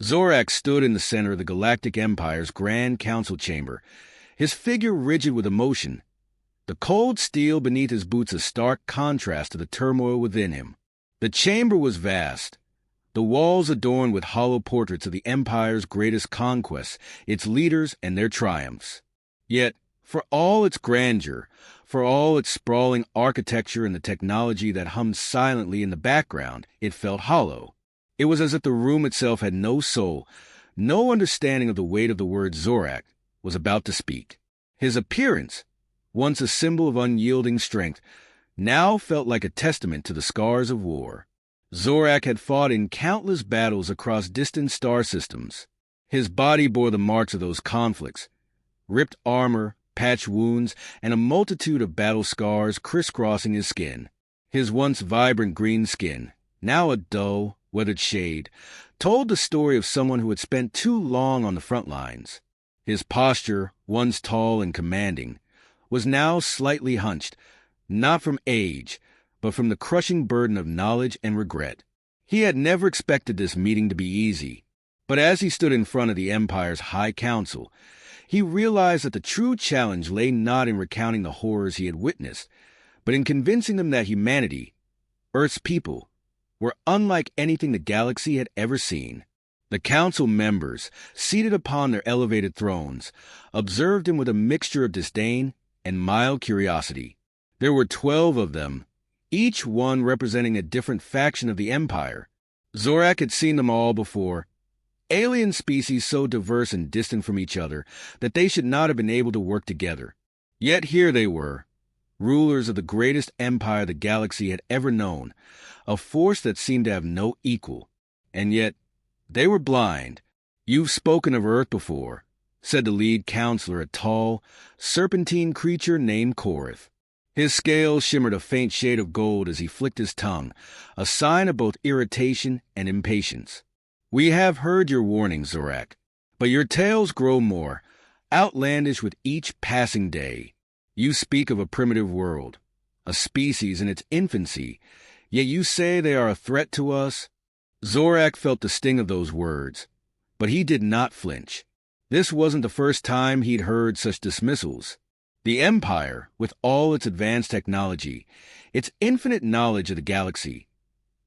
Zorak stood in the center of the Galactic Empire's Grand Council chamber, his figure rigid with emotion, the cold steel beneath his boots a stark contrast to the turmoil within him. The chamber was vast, the walls adorned with hollow portraits of the Empire's greatest conquests, its leaders and their triumphs. Yet, for all its grandeur, for all its sprawling architecture and the technology that hummed silently in the background, it felt hollow. It was as if the room itself had no soul, no understanding of the weight of the word Zorak was about to speak. His appearance, once a symbol of unyielding strength, now felt like a testament to the scars of war. Zorak had fought in countless battles across distant star systems. His body bore the marks of those conflicts, ripped armor, patched wounds, and a multitude of battle scars crisscrossing his skin. His once vibrant green skin, now a dull, weathered shade, told the story of someone who had spent too long on the front lines. His posture, once tall and commanding, was now slightly hunched, not from age, but from the crushing burden of knowledge and regret. He had never expected this meeting to be easy, but as he stood in front of the Empire's High Council, he realized that the true challenge lay not in recounting the horrors he had witnessed, but in convincing them that humanity, Earth's people, were unlike anything the galaxy had ever seen. The council members, seated upon their elevated thrones, observed him with a mixture of disdain and mild curiosity. There were 12 of them, each one representing a different faction of the Empire. Zorak had seen them all before, alien species so diverse and distant from each other that they should not have been able to work together. Yet here they were, rulers of the greatest empire the galaxy had ever known, a force that seemed to have no equal. And yet, they were blind. "You've spoken of Earth before," said the lead counselor, a tall, serpentine creature named Korath. His scales shimmered a faint shade of gold as he flicked his tongue, a sign of both irritation and impatience. "We have heard your warnings, Zorak, but your tales grow more outlandish with each passing day. You speak of a primitive world, a species in its infancy, yet you say they are a threat to us." Zorak felt the sting of those words, but he did not flinch. This wasn't the first time he'd heard such dismissals. The Empire, with all its advanced technology, its infinite knowledge of the galaxy,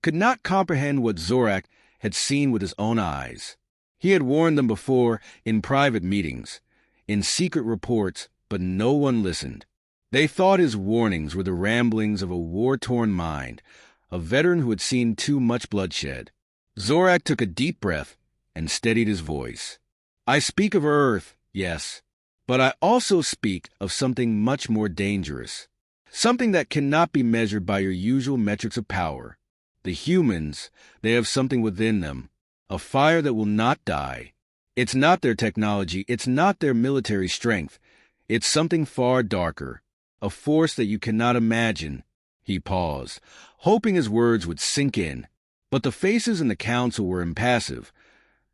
could not comprehend what Zorak had seen with his own eyes. He had warned them before in private meetings, in secret reports, but no one listened. They thought his warnings were the ramblings of a war-torn mind, a veteran who had seen too much bloodshed. Zorak took a deep breath and steadied his voice. "I speak of Earth, yes, but I also speak of something much more dangerous, something that cannot be measured by your usual metrics of power. The humans, they have something within them, a fire that will not die. It's not their technology, it's not their military strength. It's something far darker, a force that you cannot imagine." He paused, hoping his words would sink in, but the faces in the council were impassive,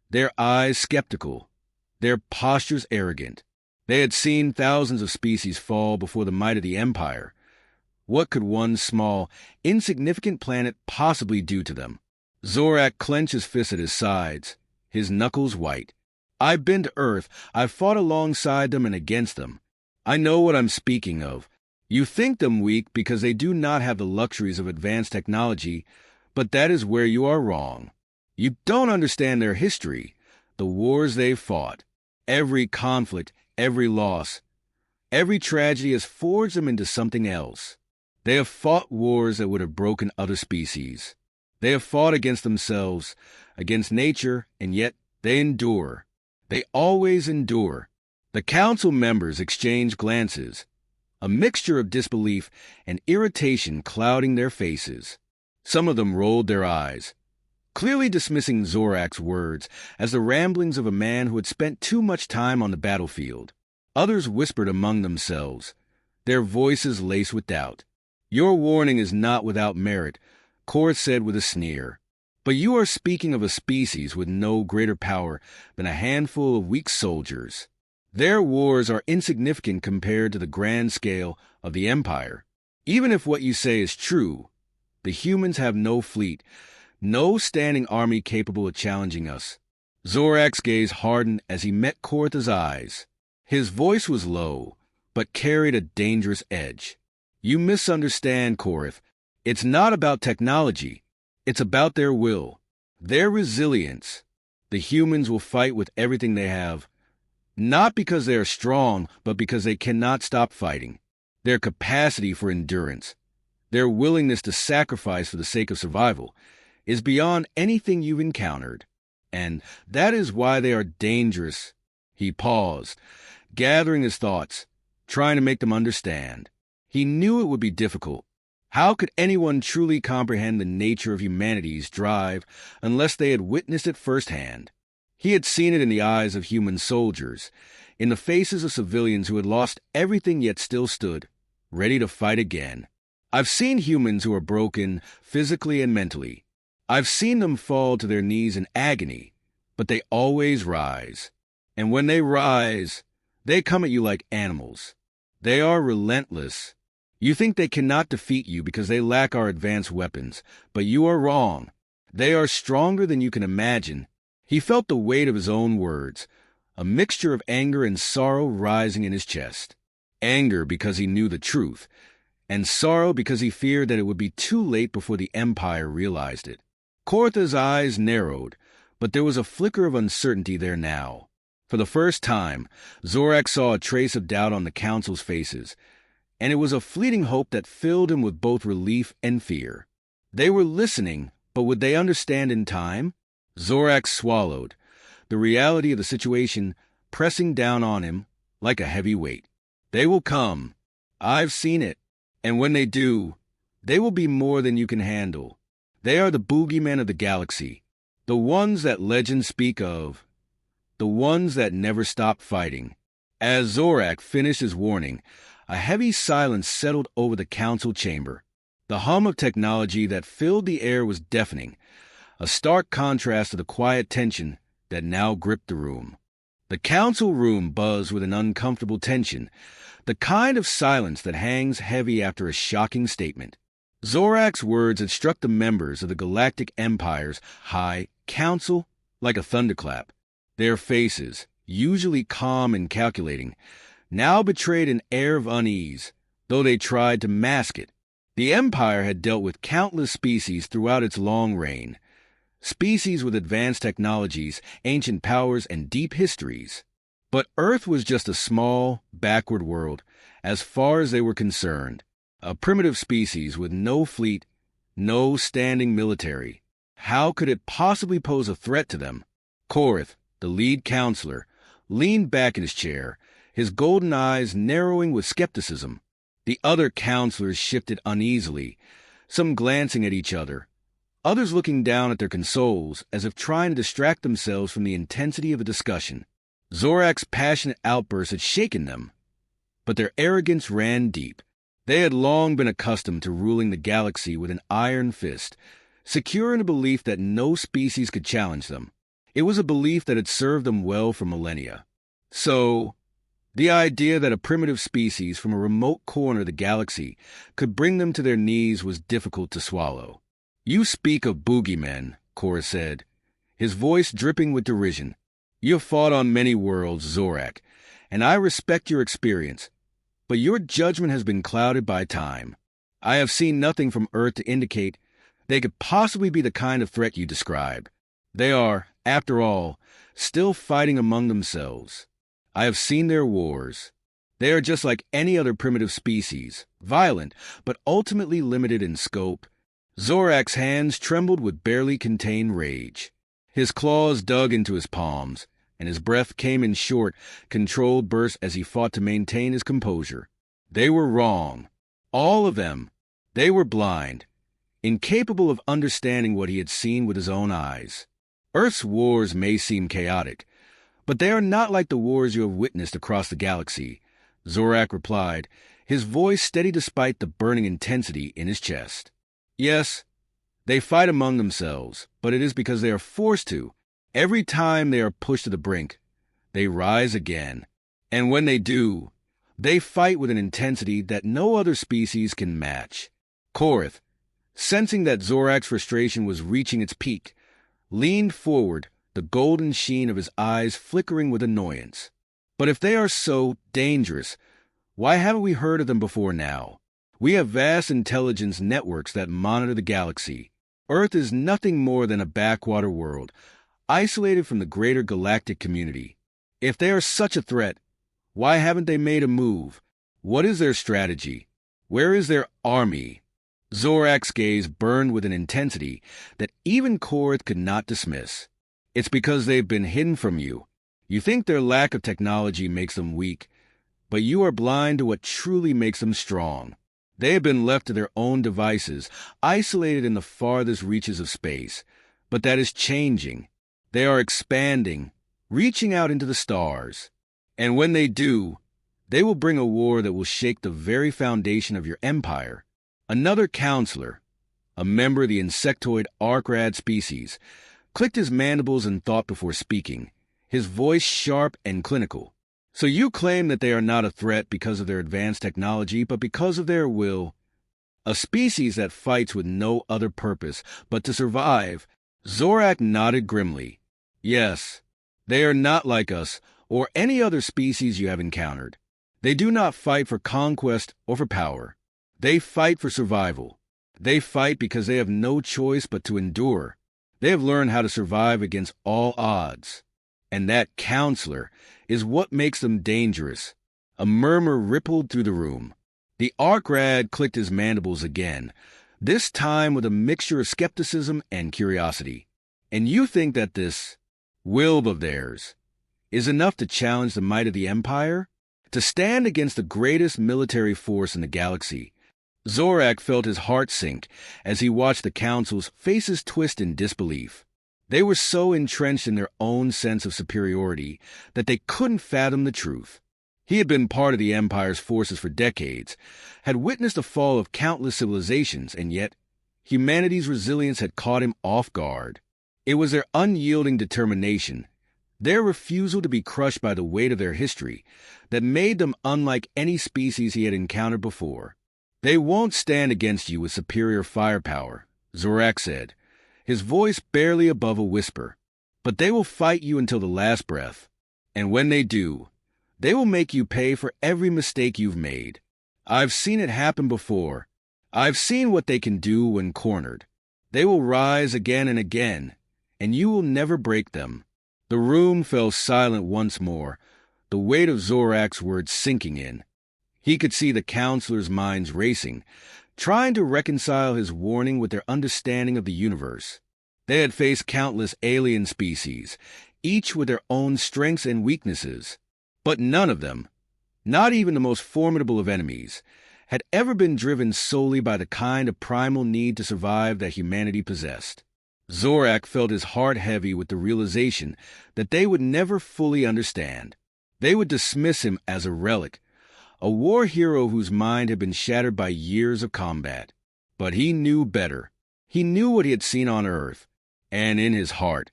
their eyes skeptical, their postures arrogant. They had seen thousands of species fall before the might of the Empire. What could one small, insignificant planet possibly do to them? Zorak clenched his fists at his sides, his knuckles white. "I've been to Earth. I've fought alongside them and against them. I know what I'm speaking of. You think them weak because they do not have the luxuries of advanced technology, but that is where you are wrong. You don't understand their history, the wars they've fought. Every conflict, every loss, every tragedy has forged them into something else. They have fought wars that would have broken other species. They have fought against themselves, against nature, and yet they endure. They always endure." The council members exchanged glances, a mixture of disbelief and irritation clouding their faces. Some of them rolled their eyes, clearly dismissing Zorak's words as the ramblings of a man who had spent too much time on the battlefield. Others whispered among themselves, their voices laced with doubt. "Your warning is not without merit," Korath said with a sneer. "But you are speaking of a species with no greater power than a handful of weak soldiers. Their wars are insignificant compared to the grand scale of the Empire. Even if what you say is true, the humans have no fleet, no standing army capable of challenging us. Zorak's gaze hardened as he met Kortha's eyes. His voice was low, but carried a dangerous edge. You misunderstand, Korth. It's not about technology. It's about their will, their resilience. The humans will fight with everything they have, not because they are strong, but because they cannot stop fighting. Their capacity for endurance, their willingness to sacrifice for the sake of survival, is beyond anything you've encountered. And that is why they are dangerous. He paused, gathering his thoughts, trying to make them understand. He knew it would be difficult. How could anyone truly comprehend the nature of humanity's drive unless they had witnessed it firsthand? He had seen it in the eyes of human soldiers, in the faces of civilians who had lost everything yet still stood, ready to fight again. I've seen humans who are broken physically and mentally. I've seen them fall to their knees in agony, but they always rise. And when they rise, they come at you like animals. They are relentless. You think they cannot defeat you because they lack our advanced weapons, but you are wrong. They are stronger than you can imagine. He felt the weight of his own words, a mixture of anger and sorrow rising in his chest. Anger because he knew the truth, and sorrow because he feared that it would be too late before the Empire realized it. Kortha's eyes narrowed, but there was a flicker of uncertainty there now. For the first time, Zorak saw a trace of doubt on the Council's faces, and it was a fleeting hope that filled him with both relief and fear. They were listening, but would they understand in time? Zorak swallowed, the reality of the situation pressing down on him like a heavy weight. They will come. I've seen it. And when they do, they will be more than you can handle. They are the Boogeymen of the galaxy, the ones that legends speak of, the ones that never stop fighting. As Zorak finished his warning, a heavy silence settled over the council chamber. The hum of technology that filled the air was deafening, a stark contrast to the quiet tension that now gripped the room. The council room buzzed with an uncomfortable tension, the kind of silence that hangs heavy after a shocking statement. Zorak's words had struck the members of the Galactic Empire's High Council like a thunderclap. Their faces, usually calm and calculating, now betrayed an air of unease, though they tried to mask it. The Empire had dealt with countless species throughout its long reign, species with advanced technologies, ancient powers, and deep histories. But Earth was just a small, backward world, as far as they were concerned. A primitive species with no fleet, no standing military. How could it possibly pose a threat to them? Korth, the lead counselor, leaned back in his chair, his golden eyes narrowing with skepticism. The other counselors shifted uneasily, some glancing at each other, others looking down at their consoles as if trying to distract themselves from the intensity of the discussion. Zorak's passionate outburst had shaken them, but their arrogance ran deep. They had long been accustomed to ruling the galaxy with an iron fist, secure in the belief that no species could challenge them. It was a belief that had served them well for millennia. So, the idea that a primitive species from a remote corner of the galaxy could bring them to their knees was difficult to swallow. "You speak of Boogeymen," Korth said, his voice dripping with derision. "You have fought on many worlds, Zorak, and I respect your experience, but your judgment has been clouded by time. I have seen nothing from Earth to indicate they could possibly be the kind of threat you describe. They are, after all, still fighting among themselves. I have seen their wars. They are just like any other primitive species, violent, but ultimately limited in scope." Zorak's hands trembled with barely contained rage. His claws dug into his palms, and his breath came in short, controlled bursts as he fought to maintain his composure. They were wrong. All of them. They were blind, incapable of understanding what he had seen with his own eyes. Earth's wars may seem chaotic, but they are not like the wars you have witnessed across the galaxy, Zorak replied, his voice steady despite the burning intensity in his chest. Yes, they fight among themselves, but it is because they are forced to. Every time they are pushed to the brink, they rise again. And when they do, they fight with an intensity that no other species can match. Korth, sensing that Zorak's frustration was reaching its peak, leaned forward, the golden sheen of his eyes flickering with annoyance. But if they are so dangerous, why haven't we heard of them before now? We have vast intelligence networks that monitor the galaxy. Earth is nothing more than a backwater world, isolated from the greater galactic community. If they are such a threat, why haven't they made a move? What is their strategy? Where is their army? Zorak's gaze burned with an intensity that even Korath could not dismiss. It's because they've been hidden from you. You think their lack of technology makes them weak, but you are blind to what truly makes them strong. They have been left to their own devices, isolated in the farthest reaches of space. But that is changing. They are expanding, reaching out into the stars. And when they do, they will bring a war that will shake the very foundation of your empire. Another counselor, a member of the insectoid Arkrad species, clicked his mandibles and thought before speaking, his voice sharp and clinical. So you claim that they are not a threat because of their advanced technology, but because of their will. A species that fights with no other purpose but to survive. Zorak nodded grimly. Yes, they are not like us or any other species you have encountered. They do not fight for conquest or for power. They fight for survival. They fight because they have no choice but to endure. They have learned how to survive against all odds. And that counselor is what makes them dangerous. A murmur rippled through the room. The Arkrad clicked his mandibles again, this time with a mixture of skepticism and curiosity. And you think that this will of theirs is enough to challenge the might of the Empire? To stand against the greatest military force in the galaxy? Zorak felt his heart sink as he watched the Council's faces twist in disbelief. They were so entrenched in their own sense of superiority that they couldn't fathom the truth. He had been part of the Empire's forces for decades, had witnessed the fall of countless civilizations, and yet humanity's resilience had caught him off guard. It was their unyielding determination, their refusal to be crushed by the weight of their history, that made them unlike any species he had encountered before. They won't stand against you with superior firepower, Zorak said, his voice barely above a whisper. But they will fight you until the last breath. And when they do, they will make you pay for every mistake you've made. I've seen it happen before. I've seen what they can do when cornered. They will rise again and again, and you will never break them. The room fell silent once more, the weight of Zorak's words sinking in. He could see the counselors' minds racing, trying to reconcile his warning with their understanding of the universe. They had faced countless alien species, each with their own strengths and weaknesses. But none of them, not even the most formidable of enemies, had ever been driven solely by the kind of primal need to survive that humanity possessed. Zorak felt his heart heavy with the realization that they would never fully understand. They would dismiss him as a relic, a war hero whose mind had been shattered by years of combat. But he knew better. He knew what he had seen on Earth, and in his heart,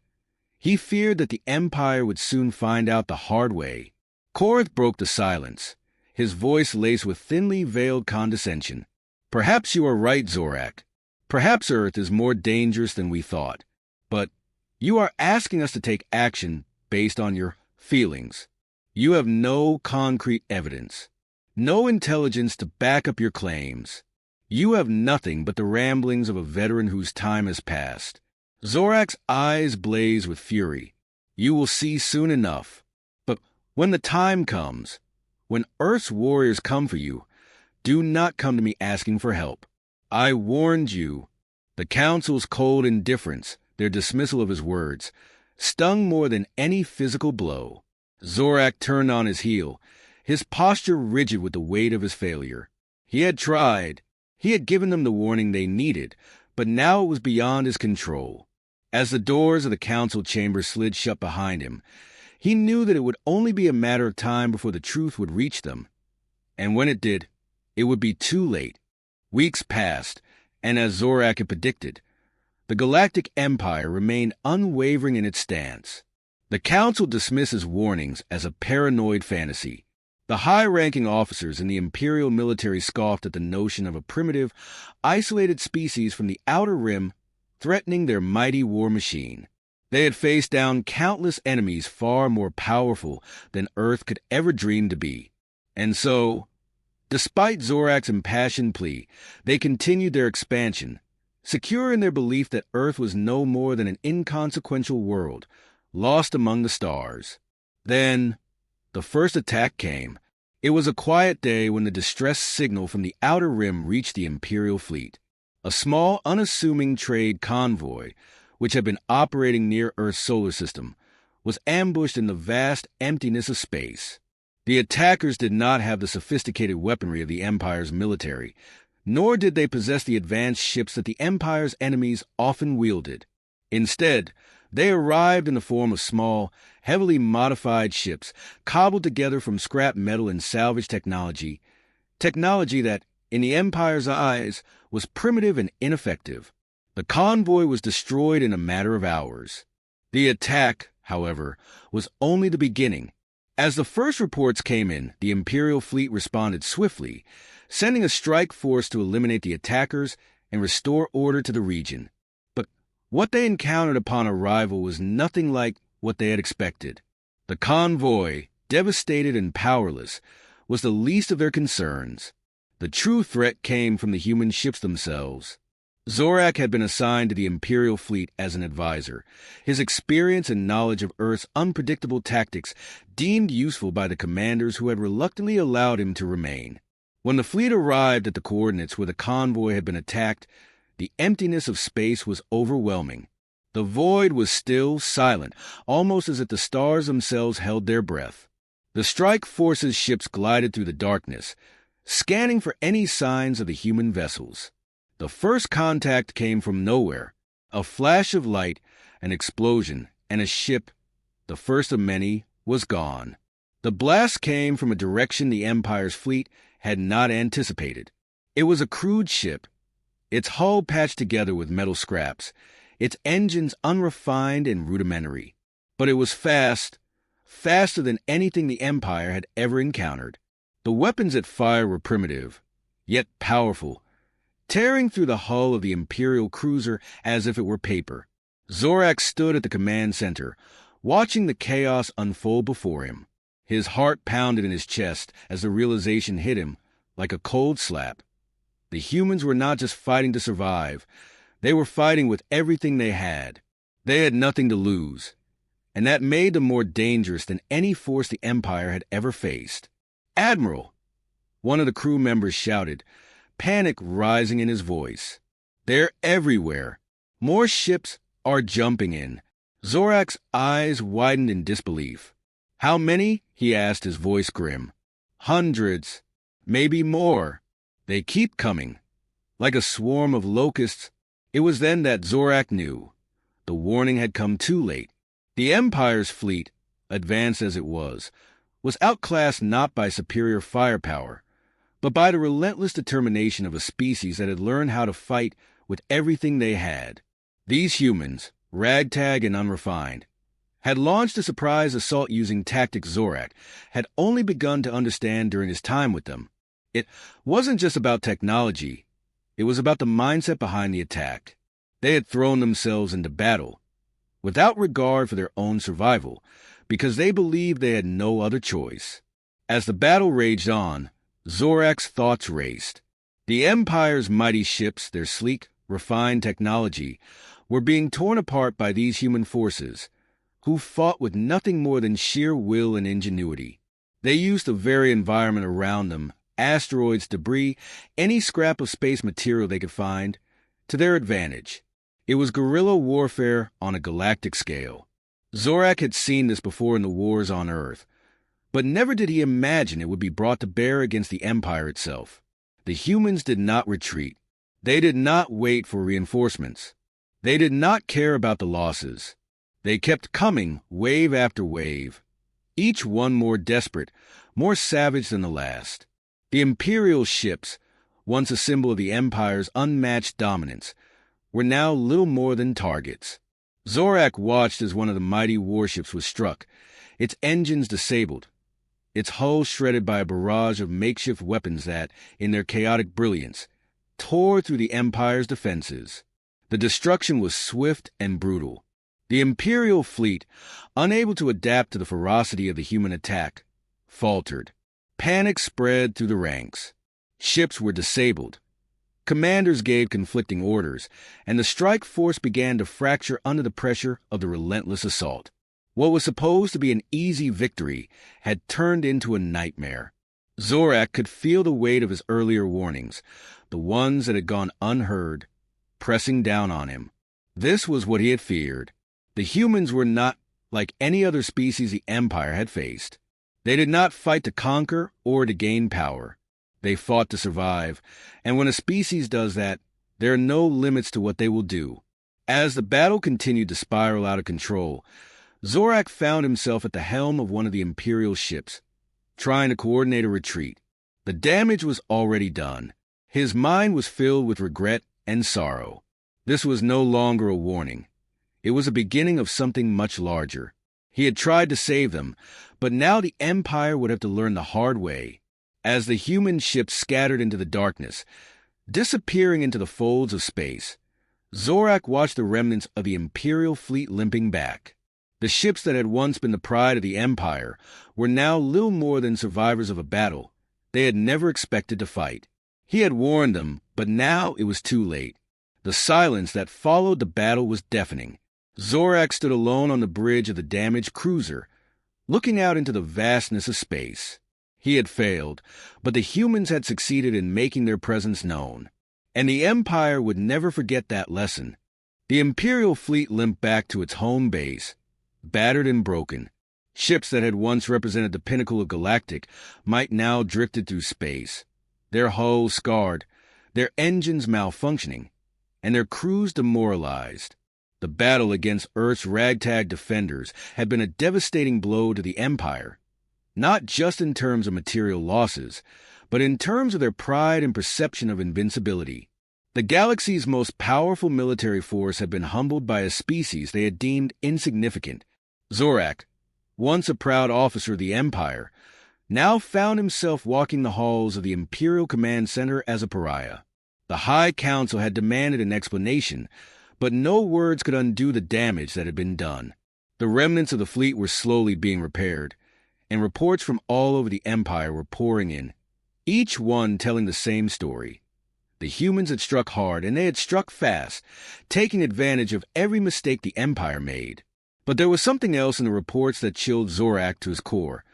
he feared that the Empire would soon find out the hard way. Korath broke the silence, his voice laced with thinly veiled condescension. Perhaps you are right, Zorak. Perhaps Earth is more dangerous than we thought. But you are asking us to take action based on your feelings. You have no concrete evidence, no intelligence to back up your claims. You have nothing but the ramblings of a veteran whose time has passed. Zorak's eyes blazed with fury. You will see soon enough. But when the time comes, when Earth's warriors come for you, do not come to me asking for help. I warned you. The Council's cold indifference, their dismissal of his words, stung more than any physical blow. Zorak turned on his heel, his posture rigid with the weight of his failure. He had tried. He had given them the warning they needed, but now it was beyond his control. As the doors of the council chamber slid shut behind him, he knew that it would only be a matter of time before the truth would reach them. And when it did, it would be too late. Weeks passed, and as Zorak had predicted, the Galactic Empire remained unwavering in its stance. The Council dismissed his warnings as a paranoid fantasy. The high-ranking officers in the Imperial military scoffed at the notion of a primitive, isolated species from the Outer Rim threatening their mighty war machine. They had faced down countless enemies far more powerful than Earth could ever dream to be. And so, despite Zorak's impassioned plea, they continued their expansion, secure in their belief that Earth was no more than an inconsequential world, lost among the stars. Then, the first attack came. It was a quiet day when the distress signal from the Outer Rim reached the Imperial fleet. A small, unassuming trade convoy, which had been operating near Earth's solar system, was ambushed in the vast emptiness of space. The attackers did not have the sophisticated weaponry of the Empire's military, nor did they possess the advanced ships that the Empire's enemies often wielded. Instead, they arrived in the form of small, heavily modified ships, cobbled together from scrap metal and salvage technology that, in the Empire's eyes, was primitive and ineffective. The convoy was destroyed in a matter of hours. The attack, however, was only the beginning. As the first reports came in, the Imperial fleet responded swiftly, sending a strike force to eliminate the attackers and restore order to the region. But what they encountered upon arrival was nothing like what they had expected. The convoy, devastated and powerless, was the least of their concerns. The true threat came from the human ships themselves. Zorak had been assigned to the Imperial fleet as an advisor, his experience and knowledge of Earth's unpredictable tactics deemed useful by the commanders who had reluctantly allowed him to remain. When the fleet arrived at the coordinates where the convoy had been attacked, the emptiness of space was overwhelming. The void was still, silent, almost as if the stars themselves held their breath. The strike force's ships glided through the darkness, scanning for any signs of the human vessels. The first contact came from nowhere. A flash of light, an explosion, and a ship, the first of many, was gone. The blast came from a direction the Empire's fleet had not anticipated. It was a crude ship, its hull patched together with metal scraps, its engines unrefined and rudimentary. But it was fast, faster than anything the Empire had ever encountered. The weapons it fired were primitive, yet powerful, tearing through the hull of the Imperial cruiser as if it were paper. Zorak stood at the command center, watching the chaos unfold before him. His heart pounded in his chest as the realization hit him like a cold slap. The humans were not just fighting to survive. They were fighting with everything they had. They had nothing to lose, and that made them more dangerous than any force the Empire had ever faced. "Admiral!" one of the crew members shouted, panic rising in his voice. "They're everywhere. More ships are jumping in." Zorak's eyes widened in disbelief. "How many?" he asked, his voice grim. "Hundreds. Maybe more. They keep coming, like a swarm of locusts." It was then that Zorak knew. The warning had come too late. The Empire's fleet, advanced as it was outclassed not by superior firepower, but by the relentless determination of a species that had learned how to fight with everything they had. These humans, ragtag and unrefined, had launched a surprise assault using tactics Zorak had only begun to understand during his time with them. It wasn't just about technology. It was about the mindset behind the attack. They had thrown themselves into battle, without regard for their own survival, because they believed they had no other choice. As the battle raged on, Zorak's thoughts raced. The Empire's mighty ships, their sleek, refined technology, were being torn apart by these human forces, who fought with nothing more than sheer will and ingenuity. They used the very environment around them, asteroids, debris, any scrap of space material they could find, to their advantage. It was guerrilla warfare on a galactic scale. Zorak had seen this before in the wars on Earth, but never did he imagine it would be brought to bear against the Empire itself. The humans did not retreat. They did not wait for reinforcements. They did not care about the losses. They kept coming, wave after wave, each one more desperate, more savage than the last. The Imperial ships, once a symbol of the Empire's unmatched dominance, were now little more than targets. Zorak watched as one of the mighty warships was struck, its engines disabled, its hull shredded by a barrage of makeshift weapons that, in their chaotic brilliance, tore through the Empire's defenses. The destruction was swift and brutal. The Imperial fleet, unable to adapt to the ferocity of the human attack, faltered. Panic spread through the ranks. Ships were disabled. Commanders gave conflicting orders, and the strike force began to fracture under the pressure of the relentless assault. What was supposed to be an easy victory had turned into a nightmare. Zorak could feel the weight of his earlier warnings, the ones that had gone unheard, pressing down on him. This was what he had feared. The humans were not like any other species the Empire had faced. They did not fight to conquer or to gain power. They fought to survive, and when a species does that, there are no limits to what they will do. As the battle continued to spiral out of control, Zorak found himself at the helm of one of the Imperial ships, trying to coordinate a retreat. The damage was already done. His mind was filled with regret and sorrow. This was no longer a warning. It was a beginning of something much larger. He had tried to save them, but now the Empire would have to learn the hard way. As the human ships scattered into the darkness, disappearing into the folds of space, Zorak watched the remnants of the Imperial fleet limping back. The ships that had once been the pride of the Empire were now little more than survivors of a battle they had never expected to fight. He had warned them, but now it was too late. The silence that followed the battle was deafening. Zorak stood alone on the bridge of the damaged cruiser, looking out into the vastness of space. He had failed, but the humans had succeeded in making their presence known, and the Empire would never forget that lesson. The Imperial fleet limped back to its home base, battered and broken. Ships that had once represented the pinnacle of Galactic might now drifted through space, their hulls scarred, their engines malfunctioning, and their crews demoralized. The battle against Earth's ragtag defenders had been a devastating blow to the Empire, not just in terms of material losses, but in terms of their pride and perception of invincibility. The galaxy's most powerful military force had been humbled by a species they had deemed insignificant. Zorak, once a proud officer of the Empire, now found himself walking the halls of the Imperial Command Center as a pariah. The High Council had demanded an explanation, but no words could undo the damage that had been done. The remnants of the fleet were slowly being repaired, and reports from all over the Empire were pouring in, each one telling the same story. The humans had struck hard, and they had struck fast, taking advantage of every mistake the Empire made. But there was something else in the reports that chilled Zorak to his core.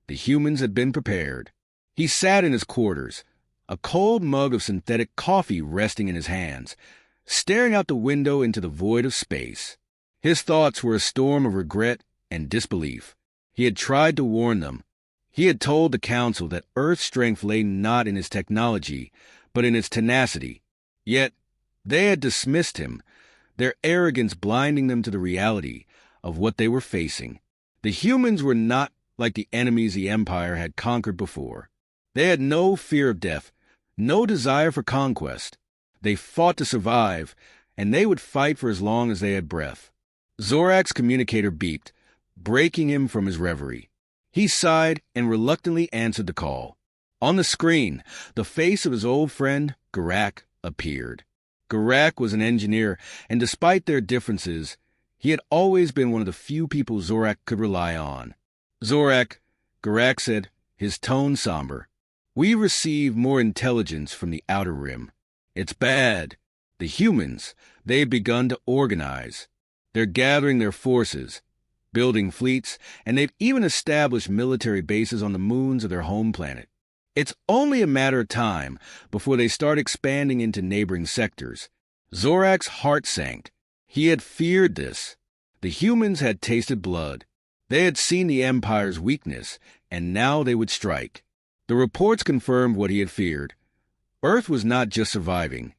The humans had been prepared. He sat in his quarters, a cold mug of synthetic coffee resting in his hands, staring out the window into the void of space. His thoughts were a storm of regret and disbelief. He had tried to warn them. He had told the Council that Earth's strength lay not in its technology, but in its tenacity. Yet, they had dismissed him, their arrogance blinding them to the reality of what they were facing. The humans were not like the enemies the Empire had conquered before. They had no fear of death, no desire for conquest. They fought to survive, and they would fight for as long as they had breath. Zorak's communicator beeped, breaking him from his reverie. He sighed and reluctantly answered the call. On the screen, the face of his old friend, Galactic, appeared. Galactic was an engineer, and despite their differences, he had always been one of the few people Zorak could rely on. Zorak, Galactic said, his tone somber. We receive more intelligence from the Outer Rim. It's bad. The humans, they've begun to organize. They're gathering their forces, building fleets, and they've even established military bases on the moons of their home planet. It's only a matter of time before they start expanding into neighboring sectors. Zorak's heart sank. He had feared this. The humans had tasted blood. They had seen the Empire's weakness, and now they would strike. The reports confirmed what he had feared. Earth was not just surviving.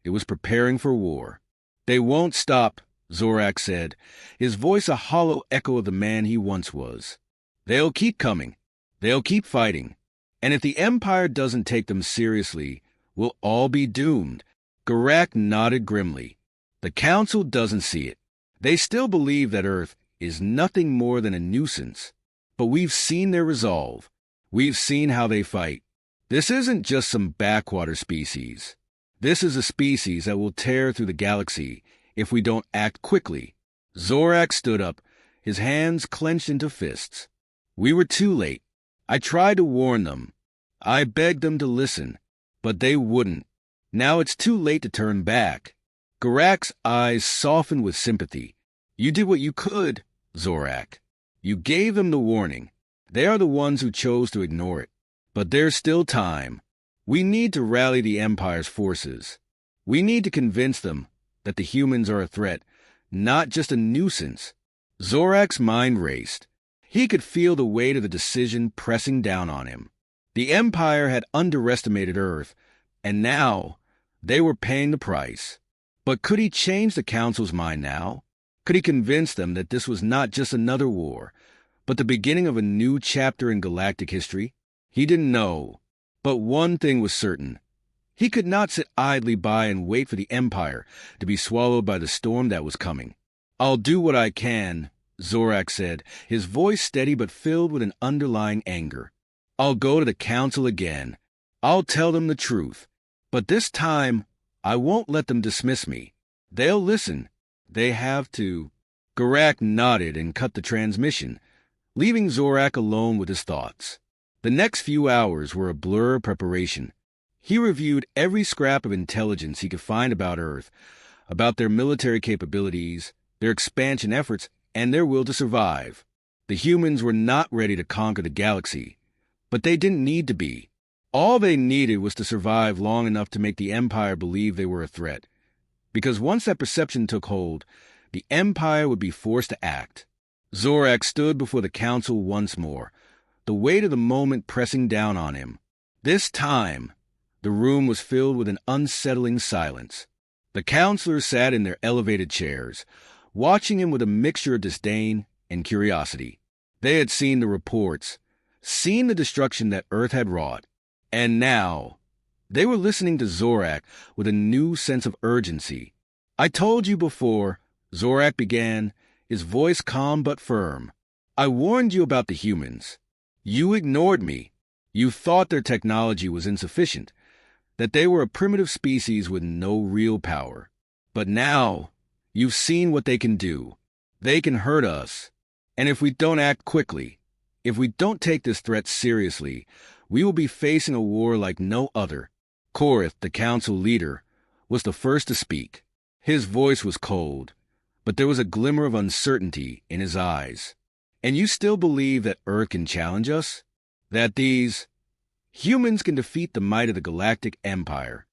It was preparing for war. They won't stop, Zorak said, his voice a hollow echo of the man he once was. They'll keep coming. They'll keep fighting. And if the Empire doesn't take them seriously, we'll all be doomed. Galactic nodded grimly. The Council doesn't see it. They still believe that Earth is nothing more than a nuisance. But we've seen their resolve. We've seen how they fight. This isn't just some backwater species. This is a species that will tear through the galaxy if we don't act quickly. Zorak stood up, his hands clenched into fists. We were too late. I tried to warn them. I begged them to listen, but they wouldn't. Now it's too late to turn back. Garak's eyes softened with sympathy. You did what you could, Zorak. You gave them the warning. They are the ones who chose to ignore it. But there's still time. We need to rally the Empire's forces. We need to convince them that the humans are a threat, not just a nuisance. Zorak's mind raced. He could feel the weight of the decision pressing down on him. The Empire had underestimated Earth, and now they were paying the price. But could he change the Council's mind now? Could he convince them that this was not just another war, but the beginning of a new chapter in galactic history? He didn't know. But one thing was certain. He could not sit idly by and wait for the Empire to be swallowed by the storm that was coming. I'll do what I can, Zorak said, his voice steady but filled with an underlying anger. I'll go to the Council again. I'll tell them the truth. But this time, I won't let them dismiss me. They'll listen. They have to. Garak nodded and cut the transmission, leaving Zorak alone with his thoughts. The next few hours were a blur of preparation. He reviewed every scrap of intelligence he could find about Earth, about their military capabilities, their expansion efforts, and their will to survive. The humans were not ready to conquer the galaxy, but they didn't need to be. All they needed was to survive long enough to make the Empire believe they were a threat. Because once that perception took hold, the Empire would be forced to act. Zorak stood before the Council once more, the weight of the moment pressing down on him. This time, the room was filled with an unsettling silence. The counselors sat in their elevated chairs, watching him with a mixture of disdain and curiosity. They had seen the reports, seen the destruction that Earth had wrought, and now they were listening to Zorak with a new sense of urgency. I told you before, Zorak began, his voice calm but firm. I warned you about the humans. You ignored me. You thought their technology was insufficient, that they were a primitive species with no real power. But now, you've seen what they can do. They can hurt us. And if we don't act quickly, if we don't take this threat seriously, we will be facing a war like no other. Korath, the council leader, was the first to speak. His voice was cold, but there was a glimmer of uncertainty in his eyes. And you still believe that Earth can challenge us? That these humans can defeat the might of the Galactic Empire?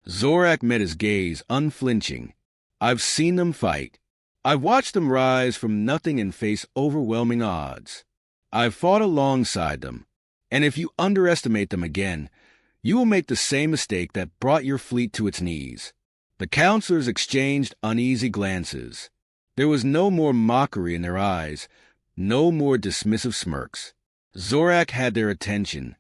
Zorak met his gaze, unflinching. I've seen them fight. I've watched them rise from nothing and face overwhelming odds. I've fought alongside them. And if you underestimate them again, you will make the same mistake that brought your fleet to its knees. The counselors exchanged uneasy glances. There was no more mockery in their eyes, no more dismissive smirks. Zorak had their attention.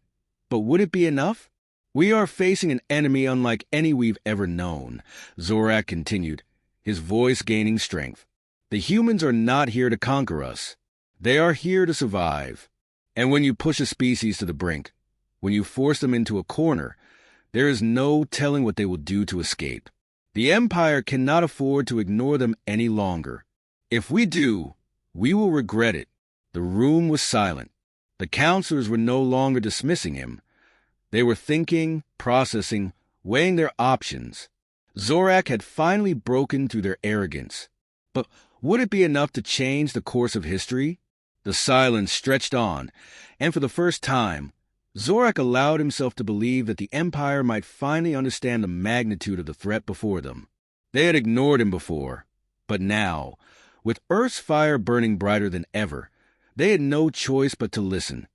But would it be enough? We are facing an enemy unlike any we've ever known, Zorak continued, his voice gaining strength. The humans are not here to conquer us. They are here to survive. And when you push a species to the brink, when you force them into a corner, there is no telling what they will do to escape. The Empire cannot afford to ignore them any longer. If we do, we will regret it. The room was silent. The counselors were no longer dismissing him. They were thinking, processing, weighing their options. Zorak had finally broken through their arrogance. But would it be enough to change the course of history? The silence stretched on, and for the first time, Zorak allowed himself to believe that the Empire might finally understand the magnitude of the threat before them. They had ignored him before, but now, with Earth's fire burning brighter than ever, they had no choice but to listen.